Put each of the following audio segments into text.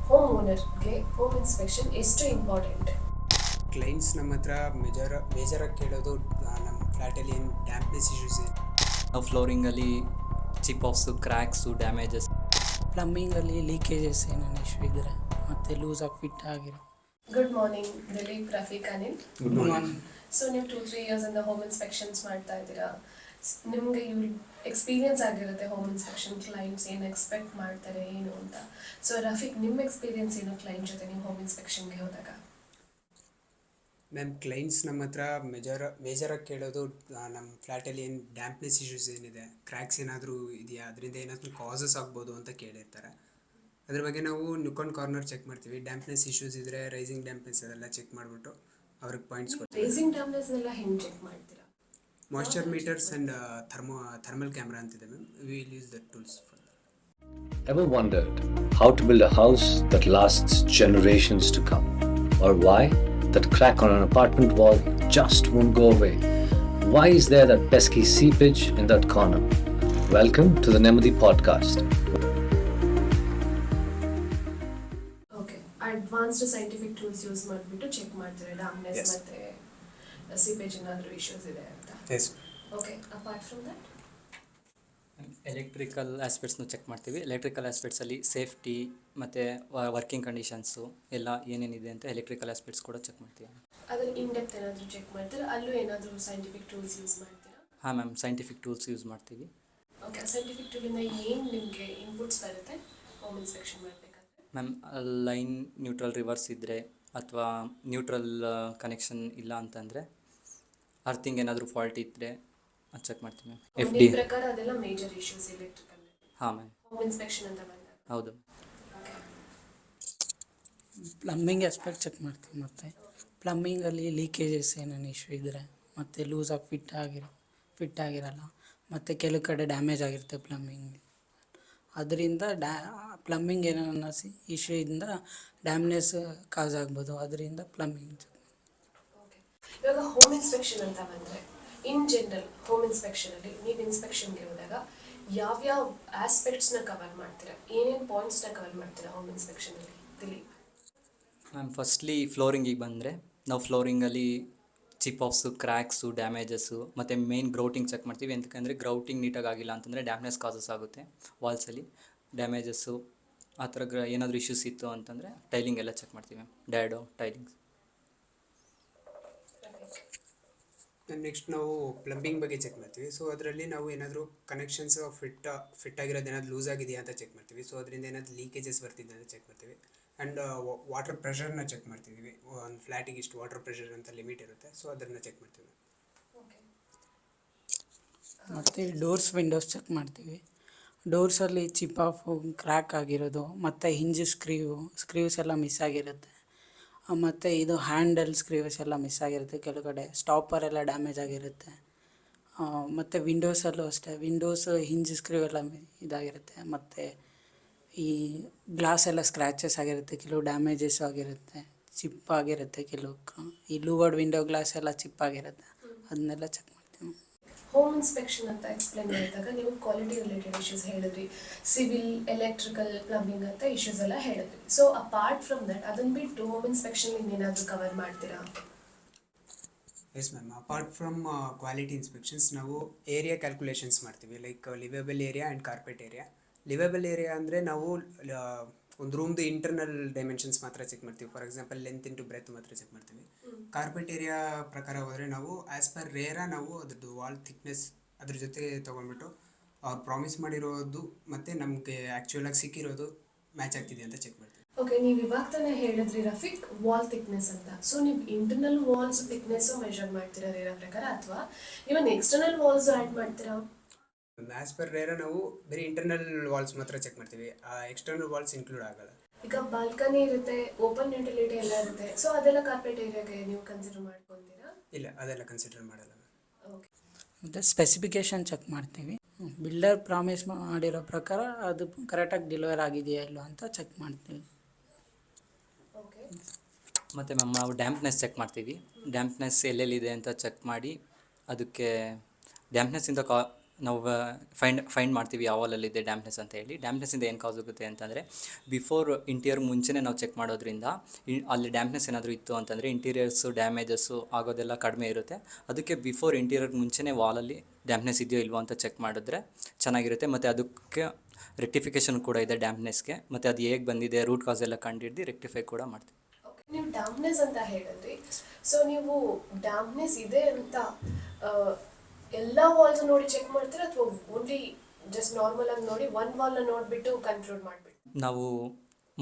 Home ಓನರ್ಗೆ home inspection ಎಷ್ಟು important? Clients ನಮ್ಮ ಹತ್ರ ಮೇಜರಾಗಿ ಕೇಳೋದು ನಮ್ಮ ಫ್ಲ್ಯಾಟಲ್ಲಿ ಏನು ಡ್ಯಾಂಪ್ನೆಸ್ ಇಶ್ಯೂಸ್ ಇದೆ. ನಾವು ಫ್ಲೋರಿಂಗಲ್ಲಿ ಚಿಪ್ ಆಫ್ಸು, ಕ್ರ್ಯಾಕ್ಸು, ಡ್ಯಾಮೇಜಸ್. ಪ್ಲಂಬಿಂಗಲ್ಲಿ ಲೀಕೇಜಸ್ ಏನೇನು ಇಶ್ಯೂ ಇದ್ದರೆ ಮತ್ತು ಲೂಸಾಗಿ ಫಿಟ್ ಆಗಿರೋ. Good morning Dilip, Rafiq, Anil. Good morning. So ನೀವು 2-3 ಇಯರ್ಸ್ ಇಂದ ಹೋಮ್ ಇನ್ಸ್ಪೆಕ್ಷನ್ಸ್ ಮಾಡ್ತಾ ಇದ್ದೀರಾ. ನಿಮಗೆ ಎಕ್ಸ್ಪೀರಿಯನ್ಸ್ ಆಗಿರುತ್ತೆ ಹೋಮ್ ಇನ್ಸ್ಪೆಕ್ಷನ್, ಕ್ಲೈಂಟ್ಸ್ ಏನು ಎಕ್ಸ್ಪೆಕ್ಟ್ ಮಾಡ್ತಾರೆ ಏನು ಅಂತ. ಸೊ ರಫೀಕ್, ನಿಮ್ಮ ಎಕ್ಸ್ಪೀರಿಯನ್ಸ್ ಏನು ಕ್ಲೈಂಟ್ ಜೊತೆ ನೀವು ಹೋಮ್ ಇನ್ಸ್ಪೆಕ್ಷನ್ಗೆ ಹೋದಾಗ? ಮ್ಯಾಮ್, ಕ್ಲೈಂಟ್ಸ್ ನಮ್ಮ ಹತ್ರ ಮೇಜರಾಗಿ ಕೇಳೋದು ನಮ್ಮ ಫ್ಲ್ಯಾಟಲ್ಲಿ ಏನು ಡ್ಯಾಂಪ್ನೆಸ್ ಇಶ್ಯೂಸ್ ಏನಿದೆ, ಕ್ರ್ಯಾಕ್ಸ್ ಏನಾದರೂ ಇದೆಯಾ, ಅದರಿಂದ ಏನಾದರೂ ಕಾಸಸ್ ಆಗ್ಬೋದು ಅಂತ ಕೇಳಿರ್ತಾರೆ. ಅದ್ರ ಬಗ್ಗೆ ನಾವು ನುಕಾನ್ ಕಾರ್ನರ್ ಚೆಕ್ ಮಾಡ್ತೀವಿ. ಡ್ಯಾಂಪ್ನೆಸ್ ಇಶ್ಯೂಸ್ ಇದ್ದರೆ ರೈಸಿಂಗ್ ಡ್ಯಾಂಪ್ನೆಸ್ ಅದೆಲ್ಲ ಚೆಕ್ ಮಾಡಿಬಿಟ್ಟು ಅವ್ರಿಗೆ ಪಾಯಿಂಟ್ಸ್ ಕೊಡ್ತೀವಿ. ರೈಸಿಂಗ್ ಡ್ಯಾಮ್ನೆಸ್ ಎಲ್ಲ ಹೆಂಗೆ ಚೆಕ್ ಮಾಡ್ತೀರಾ? Moisture meters and thermal camera ಅಂತಿದೆ ma'am. We will use that tools for that. Ever wondered how to build a house that lasts generations to come? Or why that crack on an apartment wall just won't go away? Why is there that pesky seepage in that corner? Welcome to the Nemadi podcast. Okay, advanced scientific tools use ಮಾಡಿಬಿಟ್ಟು check ಮಾಡ್ತಾರೆ dampness Yes. ಮತ್ತು seepage ಏನಾದರೂ issues ಇದೆ ಅಂತ. Yes. Okay, apart from that electrical ಆಸ್ಪೆಕ್ಟ್ಸ್ನು check ಮಾಡ್ತೀವಿ. Electrical ಆಸ್ಪೆಕ್ಟ್ಸಲ್ಲಿ safety ಮತ್ತು ವರ್ಕಿಂಗ್ ಕಂಡೀಷನ್ಸು ಎಲ್ಲ ಏನೇನಿದೆ ಅಂತ ಎಲೆಕ್ಟ್ರಿಕಲ್ ಆಸ್ಪೆಕ್ಟ್ಸ್ ಕೂಡ ಚೆಕ್ ಮಾಡ್ತೀವಿ. ಅದನ್ನು ಇನ್ ಡೆಪ್ತ್ ಏನಾದರೂ ಚೆಕ್ ಮಾಡ್ತೀರಾ? ಅಲ್ಲೂ ಏನಾದರೂ ಸೈಂಟಿಫಿಕ್ ಟೂಲ್ಸ್ ಯೂಸ್ ಮಾಡ್ತೀರಾ? ಹಾಂ ಮ್ಯಾಮ್, ಸೈಂಟಿಫಿಕ್ ಟೂಲ್ಸ್ ಯೂಸ್ ಮಾಡ್ತೀವಿ. ಓಕೆ, ಸೈಂಟಿಫಿಕ್ ಟೂಲಿಂದ ಏನು ನಿಮಗೆ ಇನ್ಪುಟ್ಸ್ ಬರುತ್ತೆ ಹೋಮ್ ಇನ್ಸ್ಪೆಕ್ಷನ್ ಮಾಡಬೇಕಾದ್ರೆ? ಮ್ಯಾಮ್, ಲೈನ್ ನ್ಯೂಟ್ರಲ್ ರಿವರ್ಸ್ ಇದ್ದರೆ ಅಥವಾ ನ್ಯೂಟ್ರಲ್ ಕನೆಕ್ಷನ್ ಇಲ್ಲ ಅಂತಂದರೆ, ಅರ್ಥಿಂಗ್ ಏನಾದರೂ ಫಾಲ್ಟ್ ಇದ್ದರೆ ಅದು ಚೆಕ್ ಮಾಡ್ತೀವಿ ಮ್ಯಾಮ್. ಎಫ್ ಡಿ ನಿಮ್ಮ ಪ್ರಕಾರ ಅದೆಲ್ಲ ಮೇಜರ್ ಇಶ್ಯೂಸ್ ಎಲೆಕ್ಟ್ರಿಕಲ್ ಹಾಂ ಮ್ಯಾಮ್, ಹೋಮ್ ಇನ್ಸ್ಪೆಕ್ಷನ್ ಅಂತ ಬಂದಾಗ? ಹೌದು. ಓಕೆ, ಪ್ಲಂಬಿಂಗ್ ಆಸ್ಪೆಕ್ಟ್ ಚೆಕ್ ಮಾಡ್ತೀವಿ. ಮತ್ತು ಪ್ಲಂಬಿಂಗಲ್ಲಿ ಲೀಕೇಜಸ್ ಏನೇನು ಇಶ್ಯೂ ಇದ್ದರೆ ಮತ್ತು ಲೂಸಾಗಿ ಫಿಟ್ ಆಗಿರಲ್ಲ, ಮತ್ತು ಕೆಲವು ಕಡೆ ಡ್ಯಾಮೇಜ್ ಆಗಿರುತ್ತೆ ಪ್ಲಂಬಿಂಗ್. ಅದರಿಂದ ಪ್ಲಂಬಿಂಗ್ ಏನೇನು ಇಶ್ಯೂ ಇಂದ ಡ್ಯಾಮ್ನೆಸ್ ಕಾಸ್ ಆಗ್ಬೋದು. ಅದರಿಂದ ಪ್ಲಂಬಿಂಗ್ ಓಕೆ. ಇವಾಗ ಹೋಮ್ ಇನ್ಸ್ಪೆಕ್ಷನ್ ಅಂತ ಬಂದರೆ, ಇನ್ ಜನರಲ್ ಹೋಮ್ ಇನ್ಸ್ಪೆಕ್ಷನಲ್ಲಿ ನೀವು ಇನ್ಸ್ಪೆಕ್ಷನ್ಗೆ ಹೋದಾಗ ಯಾವ್ಯಾವ ಆಸ್ಪೆಕ್ಟ್ಸ್ನ ಕವರ್ ಮಾಡ್ತೀರಾ? ಏನೇನು ಪಾಯಿಂಟ್ಸ್ನ ಕವರ್ ಮಾಡ್ತೀರಾ ಹೋಮ್ ಇನ್ಸ್ಪೆಕ್ಷನಲ್ಲಿ, ದಿಲೀಪ್? ಮ್ಯಾಮ್, ಫಸ್ಟ್ಲಿ ಫ್ಲೋರಿಂಗಿಗೆ ಬಂದರೆ ನಾವು ಫ್ಲೋರಿಂಗಲ್ಲಿ ಚಿಪ್ ಆಫ್ಸು, ಕ್ರ್ಯಾಕ್ಸು, ಡ್ಯಾಮೇಜಸ್ಸು ಮತ್ತು ಮೇನ್ ಗ್ರೌಟಿಂಗ್ ಚೆಕ್ ಮಾಡ್ತೀವಿ. ಎಂತಕ್ಕಂದರೆ ಗ್ರೌಟಿಂಗ್ ನೀಟಾಗಿ ಆಗಿಲ್ಲ ಅಂತಂದರೆ ಡ್ಯಾಮ್ನೆಸ್ ಕಾಸಸ್ ಆಗುತ್ತೆ ವಾಲ್ಸಲ್ಲಿ. ಡ್ಯಾಮೇಜಸ್ಸು ಆ ಥರ ಏನಾದರೂ ಇಶ್ಯೂಸ್ ಇತ್ತು ಅಂತಂದರೆ ಟೈಲಿಂಗ್ ಎಲ್ಲ ಚೆಕ್ ಮಾಡ್ತೀವಿ ಮ್ಯಾಮ್, ಡ್ಯಾಡೋ ಟೈಲಿಂಗ್ಸ್. ನೆಕ್ಸ್ಟ್ ನಾವು ಪ್ಲಂಬಿಂಗ್ ಬಗ್ಗೆ ಚೆಕ್ ಮಾಡ್ತೀವಿ. ಸೊ ಅದರಲ್ಲಿ ನಾವು ಏನಾದರೂ ಕನೆಕ್ಷನ್ಸ್ ಫಿಟ್ ಆಗಿರೋದು ಏನಾದರೂ ಲೂಸ್ ಆಗಿದೆಯಾ ಅಂತ ಚೆಕ್ ಮಾಡ್ತೀವಿ. ಸೊ ಅದರಿಂದ ಏನಾದರೂ ಲೀಕೇಜಸ್ ಬರ್ತಿದೆ ಅಂತ ಚೆಕ್ ಮಾಡ್ತೀವಿ. ಆ್ಯಂಡ್ ವಾಟರ್ ಪ್ರೆಷರ್ನ ಚೆಕ್ ಮಾಡ್ತಿದ್ದೀವಿ. ಒಂದು ಫ್ಲ್ಯಾಟಿಗೆ ಇಷ್ಟು ವಾಟರ್ ಪ್ರೆಷರ್ ಅಂತ ಲಿಮಿಟ್ ಇರುತ್ತೆ. ಸೊ ಅದನ್ನು ಚೆಕ್ ಮಾಡ್ತೀವಿ. ಮತ್ತು ಡೋರ್ಸ್, ವಿಂಡೋಸ್ ಚೆಕ್ ಮಾಡ್ತೀವಿ. ಡೋರ್ಸಲ್ಲಿ ಚಿಪ್ ಆಫ್, ಕ್ರ್ಯಾಕ್ ಆಗಿರೋದು, ಮತ್ತು ಹಿಂಜ್ ಸ್ಕ್ರೀವ್ಸ್ ಎಲ್ಲ ಮಿಸ್ ಆಗಿರುತ್ತೆ. ಮತ್ತು ಇದು ಹ್ಯಾಂಡಲ್ ಸ್ಕ್ರೀವ್ಸ್ ಎಲ್ಲ ಮಿಸ್ ಆಗಿರುತ್ತೆ. ಕೆಲವು ಕಡೆ ಸ್ಟಾಪರ್ ಎಲ್ಲ ಡ್ಯಾಮೇಜ್ ಆಗಿರುತ್ತೆ. ಮತ್ತು ವಿಂಡೋಸಲ್ಲೂ ಅಷ್ಟೇ, ವಿಂಡೋಸ್ ಹಿಂಜ್ ಸ್ಕ್ರೀವ್ ಎಲ್ಲ ಇದಾಗಿರುತ್ತೆ. ಮತ್ತು ಈ ಗ್ಲಾಸ್ ಎಲ್ಲ ಸ್ಕ್ರ್ಯಾಚಸ್ ಆಗಿರುತ್ತೆ, ಕೆಲವು ಡ್ಯಾಮೇಜಸ್ ಆಗಿರುತ್ತೆ, ಚಿಪ್ ಆಗಿರುತ್ತೆ. ಕೆಲವು ಈ ಲೂವರ್ಡ್ ವಿಂಡೋ ಗ್ಲಾಸ್ ಎಲ್ಲ ಚಿಪ್ ಆಗಿರುತ್ತೆ. ಅದನ್ನೆಲ್ಲ ಚೆಕ್ ಮಾಡ್ತೀವಿ. ಹೋಮ್ ಇನ್ಸ್ಪೆಕ್ಷನ್ ಅಂತ ಎಕ್ಸ್ಪ್ಲೇನ್ ಮಾಡಿದಾಗ ನೀವು ಕ್ವಾಲಿಟಿ ರಿಲೇಟೆಡ್ ಇಶ್ಯೂಸ್ ಹೇಳಿದ್ರಿ, ಸಿವಿಲ್, ಎಲೆಕ್ಟ್ರಿಕಲ್, ಪ್ಲಂಬಿಂಗ್ ಅಂತ ಇಶ್ಯೂಸ್ ಎಲ್ಲ ಹೇಳಿದ್ರಿ. ಸೊ ಅಪಾರ್ಟ್ ಫ್ರಮ್ ದಟ್, ಅದನ್ನು ಬಿಟ್ಟು ಹೋಮ್ ಇನ್ಸ್ಪೆಕ್ಷನ್ ಇನ್ನೇನಾದರೂ ಕವರ್ ಮಾಡ್ತೀರಾ? Yes ma'am, apart from quality inspections ನಾವು ಏರಿಯಾ ಕ್ಯಾಲ್ಕುಲೇಷನ್ಸ್ ಮಾಡ್ತೀವಿ. Like liveable area and carpet area. Liveable area ಅಂದರೆ ನಾವು ಒಂದು ರೂಮ್ದು ಇಂಟರ್ನಲ್ ಡೈಮೆನ್ಷನ್ಸ್ ಮಾತ್ರ ಚೆಕ್ ಮಾಡ್ತೀವಿ. For example length into breath ಮಾತ್ರ ಚೆಕ್ ಮಾಡ್ತೀವಿ. ಕಾರ್ಪೆಟ್ ಏರಿಯಾ ಪ್ರಕಾರ ಹೋದರೆ ನಾವು ಆ್ಯಸ್ ಪರ್ ರೇರಾ ನಾವು ಅದ್ರದ್ದು ವಾಲ್ ಥಿಕ್ನೆಸ್ ಅದ್ರ ಜೊತೆ ತೊಗೊಂಡ್ಬಿಟ್ಟು ಅವ್ರು ಪ್ರಾಮಿಸ್ ಮಾಡಿರೋದು ಮತ್ತು ನಮಗೆ ಆ್ಯಕ್ಚುಲಾಗಿ ಸಿಕ್ಕಿರೋದು ಮ್ಯಾಚ್ ಆಗ್ತಿದೆ ಅಂತ ಚೆಕ್ ಮಾಡ್ತೀವಿ. ಓಕೆ, ನೀವು ಇವಾಗ ತಾನೇ ಹೇಳಿದ್ರಿ ರಫೀಕ್, ವಾಲ್ ಥಿಕ್ನೆಸ್ ಅಂತ. ಸೊ ನೀವು ಇಂಟರ್ನಲ್ ವಾಲ್ಸ್ ಥಿಕ್ನೆಸ್ಸು ಮೆಷರ್ ಮಾಡ್ತೀರಾ ರೇರಾ ಪ್ರಕಾರ, ಅಥವಾ ಇವನ್ ಎಕ್ಸ್ಟರ್ನಲ್ ವಾಲ್ಸ್ ಆ್ಯಡ್ ಮಾಡ್ತೀರಾ? ಆ್ಯಸ್ ಪರ್ ರೇರಾ ನಾವು ಬರೀ ಇಂಟರ್ನಲ್ ವಾಲ್ಸ್ ಮಾತ್ರ ಚೆಕ್ ಮಾಡ್ತೀವಿ. ಎಕ್ಸ್ಟರ್ನಲ್ ವಾಲ್ಸ್ ಇನ್ಕ್ಲೂಡ್ ಆಗಲ್ಲ. ಈಗ ಬಾಲ್ಕನಿ ಇರುತ್ತೆ, ಓಪನ್ ಯುಟಿಲಿಟಿ ಎಲ್ಲ ಇರುತ್ತೆ. ಸೊ ಅದೆಲ್ಲ ಕಾರ್ಪೆಟ್ ಏರಿಯಾಗೆ ನೀವು ಕನ್ಸಿಡರ್ ಮಾಡ್ಕೊತೀರಾ? ಇಲ್ಲ, ಅದೆಲ್ಲ ಕನ್ಸಿಡರ್ ಮಾಡಲ್ಲ. ಓಕೆ. ಮತ್ತು ಸ್ಪೆಸಿಫಿಕೇಷನ್ ಚೆಕ್ ಮಾಡ್ತೀವಿ. ಬಿಲ್ಡರ್ ಪ್ರಾಮಿಸ್ ಮಾಡಿರೋ ಪ್ರಕಾರ ಅದು ಕರೆಕ್ಟಾಗಿ ಡೆಲಿವರ್ ಆಗಿದೆಯಾ ಇಲ್ಲೋ ಅಂತ ಚೆಕ್ ಮಾಡ್ತೀವಿ. ಓಕೆ. ಮತ್ತು ಮ್ಯಾಮ್, ನಾವು ಡ್ಯಾಂಪ್ನೆಸ್ ಚೆಕ್ ಮಾಡ್ತೀವಿ. ಡ್ಯಾಂಪ್ನೆಸ್ ಎಲ್ಲೆಲ್ಲಿದೆ ಅಂತ ಚೆಕ್ ಮಾಡಿ ಅದಕ್ಕೆ ಡ್ಯಾಂಪ್ನೆಸ್ಸಿಂದ ನಾವು ಫೈಂಡ್ ಮಾಡ್ತೀವಿ ಯಾವ ವಾಲಲ್ಲಿದೆ ಡ್ಯಾಮ್ನೆಸ್ ಅಂತ ಹೇಳಿ. ಡ್ಯಾಮ್ನೆಸ್ಸಿಂದ ಏನು ಕಾಸ್ ಆಗುತ್ತೆ ಅಂತಂದರೆ ಬಿಫೋರ್ ಇಂಟೀರಿಯರ್ ಮುಂಚೆನೇ ನಾವು ಚೆಕ್ ಮಾಡೋದ್ರಿಂದ ಅಲ್ಲಿ ಡ್ಯಾಮ್ನೆಸ್ ಏನಾದರೂ ಇತ್ತು ಅಂತಂದರೆ ಇಂಟೀರಿಯರ್ಸು ಡ್ಯಾಮೇಜಸ್ಸು ಆಗೋದೆಲ್ಲ ಕಡಿಮೆ ಇರುತ್ತೆ. ಅದಕ್ಕೆ ಬಿಫೋರ್ ಇಂಟೀರಿಯರ್ ಮುಂಚೆನೇ ವಾಲಲ್ಲಿ ಡ್ಯಾಮ್ನೆಸ್ ಇದೆಯೋ ಇಲ್ವೋ ಅಂತ ಚೆಕ್ ಮಾಡಿದ್ರೆ ಚೆನ್ನಾಗಿರುತ್ತೆ. ಮತ್ತು ಅದಕ್ಕೆ ರೆಕ್ಟಿಫಿಕೇಷನ್ ಕೂಡ ಇದೆ ಡ್ಯಾಮ್ನೆಸ್ಗೆ. ಮತ್ತು ಅದು ಹೇಗೆ ಬಂದಿದೆ ರೂಟ್ ಕಾಸ್ ಎಲ್ಲ ಕಂಡುಹಿಡ್ದು ರೆಕ್ಟಿಫೈ ಕೂಡ ಮಾಡ್ತೀವಿ. ಓಕೆ, ನೀವು ಡ್ಯಾಮ್ನೆಸ್ ಅಂತ ಹೇಳಿದ್ರಿ. ಸೊ ನೀವು ಡ್ಯಾಮ್ನೆಸ್ ಇದೆ ಅಂತ ಎಲ್ಲ ವಾಲ್ಸ್ ನೋಡಿ ಚೆಕ್ ಮಾಡ್ತೀರಾ ಅಥವಾ ಓನ್ಲಿ ಜಸ್ಟ್ ನಾರ್ಮಲ್ ಆಗಿ ನೋಡಿ ಒಂದು ವಾಲ್ನ ನೋಡಿಬಿಟ್ಟು ಕನ್ಕ್ಲೂಡ್ ಮಾಡಿಬಿಟ್ಟು? ನಾವು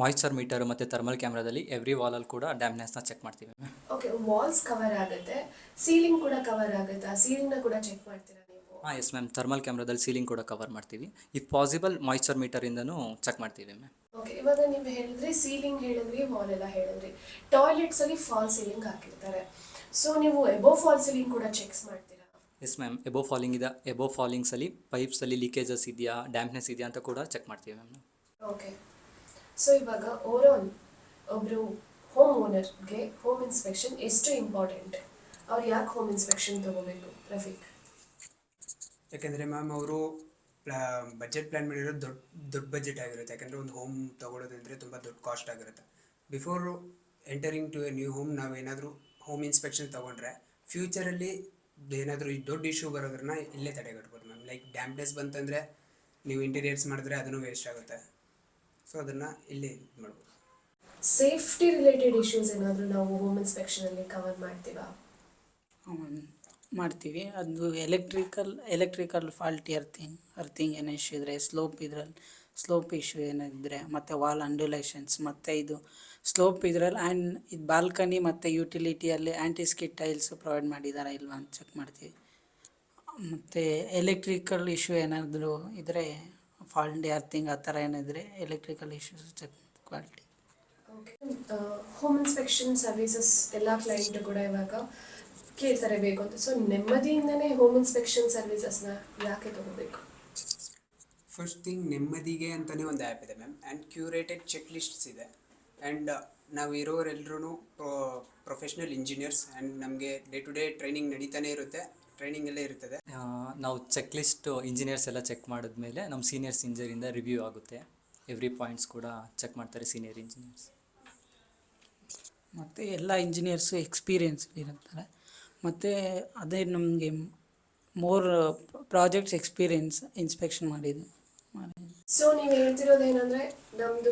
ಮಾಯ್ಚರ್ ಮೀಟರ್ ಮತ್ತು ಥರ್ಮಲ್ ಕ್ಯಾಮ್ರಾದಲ್ಲಿ ಎವ್ರಿ ವಾಲಲ್ಲಿ ಕೂಡ ಡ್ಯಾಮ್ನೆಸ್ನ ಚೆಕ್ ಮಾಡ್ತೀವಿ. ಓಕೆ, ವಾಲ್ಸ್ ಕವರ್ ಆಗುತ್ತೆ, ಸೀಲಿಂಗ್ ಕೂಡ ಕವರ್ ಆಗುತ್ತೆ, ಆ ಸೀಲಿಂಗ್ನ ಕೂಡ ಚೆಕ್ ಮಾಡ್ತೀರಾ ನೀವು? ಹಾಂ ಎಸ್ ಮ್ಯಾಮ್, ಥರ್ಮಲ್ ಕ್ಯಾಮ್ರಾದಲ್ಲಿ ಸೀಲಿಂಗ್ ಕೂಡ ಕವರ್ ಮಾಡ್ತೀವಿ. ಇಫ್ ಪಾಸಿಬಲ್ ಮಾಯ್ಚರ್ ಮೀಟರಿಂದನೂ ಚೆಕ್ ಮಾಡ್ತೀವಿ ಮ್ಯಾಮ್. ಓಕೆ, ಇವಾಗ ನೀವು ಹೇಳಿದ್ರಿ ಸೀಲಿಂಗ್ ಹೇಳಿದ್ರಿ, ವಾಲ್ ಎಲ್ಲ ಹೇಳಿದ್ರಿ. ಟಾಯ್ಲೆಟ್ಸಲ್ಲಿ ಫಾಲ್ ಸೀಲಿಂಗ್ ಹಾಕಿರ್ತಾರೆ. ಸೊ ನೀವು ಎಬೋವ್ ಫಾಲ್ ಸೀಲಿಂಗ್ ಕೂಡ ಚೆಕ್ಸ್ ಮಾಡ್ತೀರಾ? ಎಸ್ ಮ್ಯಾಮ್, ಎಬೋವ್ ಫಾಲಿಂಗ್ಸಲ್ಲಿ ಪೈಪ್ಸಲ್ಲಿ ಲೀಕೇಜಸ್ ಇದೆಯಾ, ಡ್ಯಾಮ್ನೆಸ್ ಇದೆಯಾ ಅಂತ ಕೂಡ ಚೆಕ್ ಮಾಡ್ತೀವಿ ಮ್ಯಾಮ್. ಓಕೆ, ಸೊ ಇವಾಗ ಓವರಾಲ್ ಒಬ್ಬರು ಹೋಮ್ ಓನರ್ಗೆ ಹೋಮ್ ಇನ್ಸ್ಪೆಕ್ಷನ್ ಎಷ್ಟು ಇಂಪಾರ್ಟೆಂಟ್? ಅವ್ರು ಯಾಕೆ ಹೋಮ್ ಇನ್ಸ್ಪೆಕ್ಷನ್ ತೊಗೋಬೇಕು ರಫೀಕ್? ಯಾಕೆಂದರೆ ಮ್ಯಾಮ್ ಅವರು ಬಜೆಟ್ ಪ್ಲ್ಯಾನ್ ಮಾಡಿರೋದು ದೊಡ್ಡ ಬಜೆಟ್ ಆಗಿರುತ್ತೆ. ಯಾಕೆಂದರೆ ಒಂದು ಹೋಮ್ ತೊಗೊಳೋದಂದರೆ ತುಂಬ ದೊಡ್ಡ ಕಾಸ್ಟ್ ಆಗಿರುತ್ತೆ. Before entering to a new home ನಾವೇನಾದರೂ ಹೋಮ್ ಇನ್ಸ್ಪೆಕ್ಷನ್ ತೊಗೊಂಡ್ರೆ ಫ್ಯೂಚರಲ್ಲಿ ಏನಾದರೂ ದೊಡ್ಡ ಇಶ್ಯೂ ಬರೋದ್ರನ್ನ ಇಲ್ಲೇ ತಡೆಗಟ್ಬೋದು ಮ್ಯಾಮ್. ಲೈಕ್ ಡ್ಯಾಮ್ನೆಸ್ ಬಂತಂದರೆ ನೀವು ಇಂಟೀರಿಯರ್ಸ್ ಮಾಡಿದ್ರೆ ಅದನ್ನು ವೇಸ್ಟ್ ಆಗುತ್ತೆ. ಸೊ ಅದನ್ನು ಇಲ್ಲಿ ಮಾಡ್ಬೋದು. ಸೇಫ್ಟಿ ರಿಲೇಟೆಡ್ ಇಶ್ಯೂಸ್ ಏನಾದರೂ ನಾವು ಹೋಮ್ ಇನ್ಸ್ಪೆಕ್ಷನಲ್ಲಿ ಕವರ್ ಮಾಡ್ತೀವಾ? ಮಾಡ್ತೀವಿ. ಅದು ಎಲೆಕ್ಟ್ರಿಕಲ್ ಫಾಲ್ಟಿ ಅರ್ತಿಂಗ್ ಏನೋ ಇಶ್ಯೂ ಇದ್ದರೆ, ಸ್ಲೋಪ್ ಇಶ್ಯೂ ಏನಿದ್ರೆ, ಮತ್ತು ವಾಲ್ ಅಂಡ್ಯುಲೇಷನ್ಸ್, ಮತ್ತು ಇದು ಸ್ಲೋಪ್ ಇದರಲ್ಲಿ ಆ್ಯಂಡ್ ಇದು ಬಾಲ್ಕನಿ ಮತ್ತು ಯುಟಿಲಿಟಿಯಲ್ಲಿ ಆ್ಯಂಟಿಸ್ಕಿಡ್ ಟೈಲ್ಸ್ ಪ್ರೊವೈಡ್ ಮಾಡಿದಾರಾ ಇಲ್ವಾ ಅಂತ ಚೆಕ್ ಮಾಡ್ತೀವಿ. ಮತ್ತು ಎಲೆಕ್ಟ್ರಿಕಲ್ ಇಶ್ಯೂ ಏನಾದರೂ ಇದ್ದರೆ, ಫಾಲ್ಟಿ ಅರ್ತಿಂಗ್ ಆ ಥರ ಏನಿದ್ರೆ electrical issues check quality. Okay, home inspection services ಎಲ್ಲ ಕ್ಲೈಂಟು ಕೂಡ ಇವಾಗ ಕೇಳ್ತಾರೆ ಬೇಕು ಅಂತ. ಸೊ ನೆಮ್ಮದಿಯಿಂದನೇ ಹೋಮ್ ಇನ್ಸ್ಪೆಕ್ಷನ್ ಸರ್ವಿಸಸ್ನ ಯಾಕೆ ತಗೋಬೇಕು? ಫಸ್ಟ್ ಥಿಂಗ್, ನೆಮ್ಮದಿಗೆ ಅಂತಲೇ ಒಂದು ಆ್ಯಪ್ ಇದೆ ma'am. And curated check lists ಇದೆ. ಆ್ಯಂಡ್ ನಾವು ಇರೋರೆಲ್ಲರೂ ಪ್ರೊಫೆಷ್ನಲ್ ಇಂಜಿನಿಯರ್ಸ್. ಆ್ಯಂಡ್ ನಮಗೆ ಡೇ ಟು ಡೇ ಟ್ರೈನಿಂಗ್ ನಡೀತಾನೆ ಇರುತ್ತೆ, ಟ್ರೈನಿಂಗಲ್ಲೇ ಇರ್ತದೆ. ನಾವು ಚೆಕ್ ಲಿಸ್ಟ್ ಇಂಜಿನಿಯರ್ಸ್ ಎಲ್ಲ ಚೆಕ್ ಮಾಡಿದ್ಮೇಲೆ ನಮ್ಮ ಸೀನಿಯರ್ಸ್ ಇಂಜಿನಿಯರಿಂದ ರಿವ್ಯೂ ಆಗುತ್ತೆ. ಎವ್ರಿ ಪಾಯಿಂಟ್ಸ್ ಕೂಡ ಚೆಕ್ ಮಾಡ್ತಾರೆ ಸೀನಿಯರ್ ಇಂಜಿನಿಯರ್ಸ್. ಮತ್ತು ಎಲ್ಲ ಇಂಜಿನಿಯರ್ಸು ಎಕ್ಸ್ಪೀರಿಯನ್ಸ್ ಇರ್ತಾರೆ. ಮತ್ತು ಅದೇ ನಮಗೆ ಮೋರ್ ಪ್ರಾಜೆಕ್ಟ್ಸ್ ಎಕ್ಸ್ಪೀರಿಯನ್ಸ್ ಇನ್ಸ್ಪೆಕ್ಷನ್ ಮಾಡಿದ್ದು. ಸೊ ನೀವು ಹೇಳ್ತಿರೋದೇನೆಂದರೆ ನಮ್ಮದು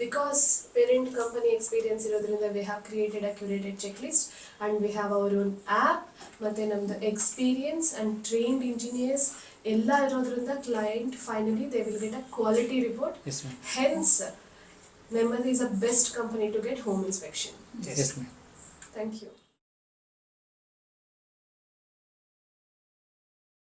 ಬಿಕಾಸ್ ಪೇರೆಂಟ್ ಕಂಪನಿ ಎಕ್ಸ್ಪೀರಿಯನ್ಸ್ ಇರೋದ್ರಿಂದ we have created a curated check list and we have our own app ಮತ್ತು ನಮ್ಮದು ಎಕ್ಸ್ಪೀರಿಯನ್ಸ್ ಆ್ಯಂಡ್ ಟ್ರೈನ್ಡ್ ಇಂಜಿನಿಯರ್ಸ್ ಎಲ್ಲ ಇರೋದ್ರಿಂದ client finally they will get a quality report. Hence ನೆಮ್ಮದಿ is a best company to get home inspection. Yes, ma'am. Thank you.